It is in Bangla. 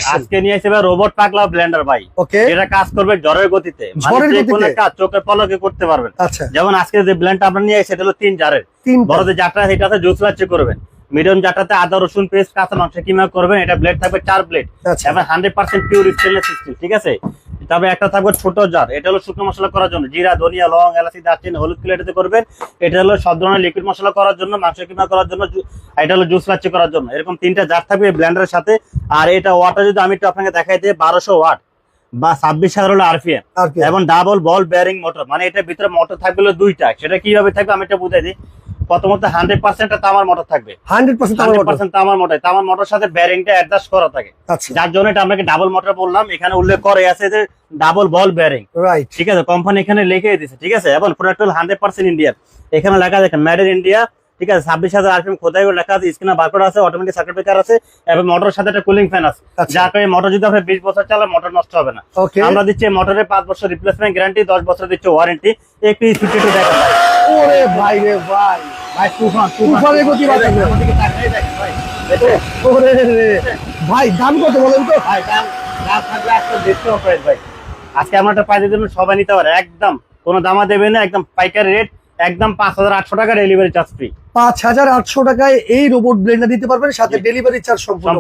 আসছেন? আজকে নিয়ে এসে রোবট পাগলা ব্লেন্ডার ভাই। ওকে, এটা কাজ করবে ঝড়ের গতিতে, ঝড়ের যে কোনো গতিতে? কাজ চোখের পলকে করতে পারবেন। আচ্ছা, যেমন আজকে যে ব্লেন্ডটা আমরা নিয়ে এসে, এটা হলো 3 জারের। তিনটা। বড়দের জারটা এটাতে জুস লাচ্ছি করবেন, মিডিয়াম জারটাতে আদা রসুন পেস্ট কাঁচা মাংস কিমা করবেন। এটা ব্লেড থাকবে 4 ব্লেড আচ্ছা, এবং 100% পিওর স্টেনলেস স্টিল, ঠিক আছে। তবে একটা থাকবে ছোট জার, এটা হলো শুকনো মশলা করার জন্য, জিরা ধনিয়া লং এলাচি দারচিনি হলুদ প্লেটেতে করবেন। এটা হলো সব ধরনের লিকুইড মশলা করার জন্য, মাংস কিমা করার জন্য, এটা হলো জুস লাচ্ছি করার জন্য। এরকম 3টা জার থাকবে ব্লেন্ডারের সাথে। আর এটা ওয়াটটা যদি আমি একটু আপনাকে দেখাই দিই, 1200 ওয়াট বা 26,000 হলো আরপিএম এবং ডাবল বল বেয়ারিং মোটর। মানে এটার ভিতরে মোটর থাকবে হলো 2টা। সেটা কিভাবে থাকবে আমি এটা বুঝাই দিই। প্রথমত 100% তামার মোটর থাকবে, 100% তামার মোটর। তামার মোটর সাথে বেয়ারিংটা অ্যাডজাস্ট করা থাকে, আচ্ছা, যার জন্য এটা আপনাকে ডাবল মোটর বললাম। এখানে উল্লেখ করে আছে যে ডাবল বল বেয়ারিং, রাইট। ঠিক আছে। কোম্পানি এখানে লিখে দিয়েছে, ঠিক আছে। এবং প্রোডাক্ট হল 100% ইন্ডিয়ান। এখানে লেখা দেখেন মেড ইন ইন্ডিয়া, ঠিক আছে। 26,000 আরপিএম খোদাই করে লেখা আছে, স্ক্রিনে বারকোড আছে, অটোমেটিক সার্কিট ব্রেকার আছে এবং মোটরের সাথে একটা কুলিং ফ্যান আছে, আচ্ছা। যার কারণে মোটর যদি আপনি 20 বছর চালান মোটর নষ্ট হবে না। ওকে, আমরা দিচ্ছি মোটরের 5 বছর রিপ্লেসমেন্ট গ্যারান্টি, 10 বছর দিচ্ছে ওয়ারেন্টি। একটু স্পিড একটু দেখেন ভাই। ওরে ভাই রে ভাই, ভাই তুফান তুফানের গতি বাঁচাবে। আমাদেরকে তাকাই দেখেন ভাই। ওরে রে ভাই, দাম কত বলেন তো? ভাই দাম থাকবে আজকে ডিসকাউন্ট প্রাইস ভাই। আজকে আমরা একটা প্রাইসের জন্য সবাই নিতে পারে, একদম কোনো দামা দেবে না, একদম পাইকারি রেট, একদম 5,800 টাকা ডেলিভারি চার্জ ফ্রি। 5,800 টাকায় এই রোবট ব্লেন্ডার দিতে পারবেন, সাথে ডেলিভারি চার্জ সম্পূর্ণ।